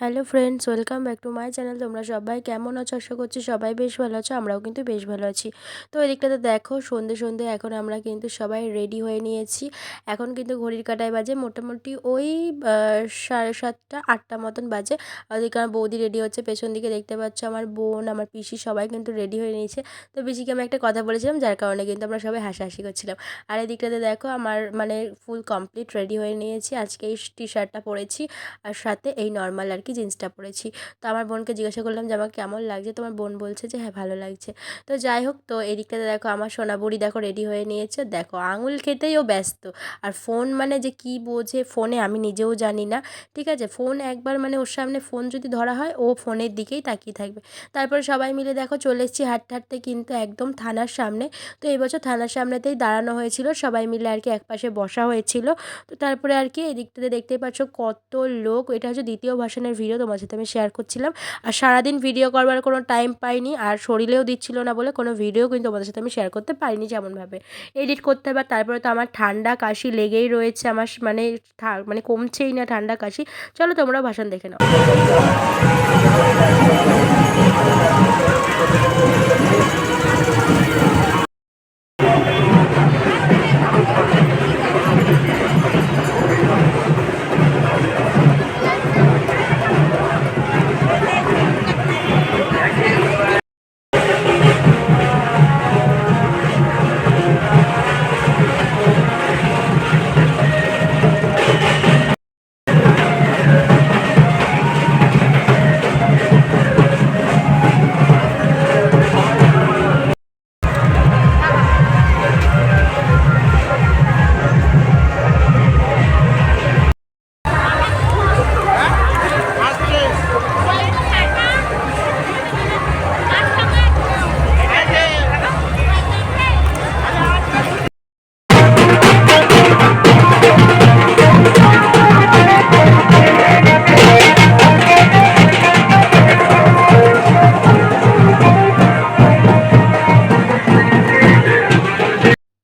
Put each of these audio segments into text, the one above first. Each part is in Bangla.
Hello friends, welcome back to my channel. তোমরা সবাই কেমন আছো? আশা করছি সবাই বেশ ভালো আছো, আমরাও কিন্তু বেশ ভালো আছি। তো এদিকটাতে দেখো, সন্ধে সন্ধে এখন আমরা কিন্তু সবাই রেডি হয়ে নিয়েছি। এখন কিন্তু ঘড়ির কাঁটায় বাজে মোটামুটি ওই 7:30 8টা মতন বাজে। ওদিকে আমার বৌদি রেডি হচ্ছে, পেছন দিকে দেখতে পাচ্ছ আমার বোন, আমার পিসি সবাই কিন্তু রেডি হয়ে নিয়েছে। তো পিসিকে আমি একটা কথা বলেছিলাম, যার কারণে কিন্তু আমরা সবাই হাসাহাসি করছিলাম। আর এদিকটাতে দেখো আমার মানে ফুল কমপ্লিট রেডি হয়ে নিয়েছি। আজকে এই টি শার্টটা পরেছি আর সাথে এই নর্মাল আর কি জিন্সটা পরেছি। তো আমার বোনকে জিজ্ঞাসা করলাম যে আমাকে কেমন লাগছে, তোমার বোন বলছে যে হ্যাঁ ভালো লাগছে। তো যাই হোক, তো এদিকটাতে দেখো আমার সোনাবুড়ি দেখো রেডি হয়ে নিয়েছে, দেখো আঙুল খেতেই ও ব্যস্ত। আর ফোন মানে যে কি বোঝে ফোনে আমি নিজেও জানি না। ঠিক আছে, ফোন একবার মানে ওর সামনে ফোন যদি ধরা হয় ও ফোনের দিকেই তাকিয়ে থাকবে। তারপরে সবাই মিলে দেখো চলে এসেছি হাঁটতে হাঁটতে কিন্তু একদম থানার সামনে। তো এবছর থানার সামনেতেই দাঁড়ানো হয়েছিল, সবাই মিলে আর কি একপাশে বসা হয়েছিল। তো তারপরে আর কি এদিকটাতে দেখতেই পাচ্ছ কত লোক। এটা হচ্ছে দ্বিতীয় ভাষণের ভিডিও, তোমার সাথে আমি শেয়ার করছিলাম। আর সারাদিন ভিডিও করবার কোনো টাইম পাইনি, আর শরীরেও দিচ্ছিল না বলে কোনো ভিডিও কিন্তু তোমাদের সাথে আমি শেয়ার করতে পারিনি যেমনভাবে এডিট করতে হবে। তারপরে তো আমার ঠান্ডা কাশি লেগেই রয়েছে, আমার মানে মানে কমছেই না ঠান্ডা কাশি। চলো তোমরাও ভাষণ দেখে নাও।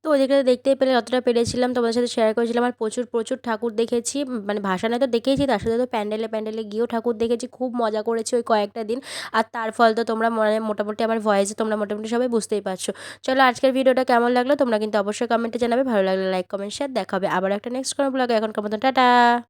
তো ওদিকে দেখতেই পেলে যতটা পেরেছিলাম তোমাদের সাথে শেয়ার করেছিলাম। আর প্রচুর প্রচুর ঠাকুর দেখেছি, মানে ভাসানে তো দেখেইছি, তার সাথে তো প্যান্ডেলে প্যান্ডেলে গিয়েও ঠাকুর দেখেছি। খুব মজা করেছি ওই কয়েকটা দিন। আর তার ফল তো তোমরা মানে মোটামুটি আমার ভয়েসে তোমরা মোটামুটি সবাই বুঝতেই পারছো। চলো আজকের ভিডিওটা কেমন লাগলো তোমরা কিন্তু অবশ্যই কমেন্টে জানাবে, ভালো লাগলে লাইক কমেন্ট শেয়ার। দেখা হবে আবার একটা নেক্সট কোনো ব্লগে, এখনকার মতন টাটা।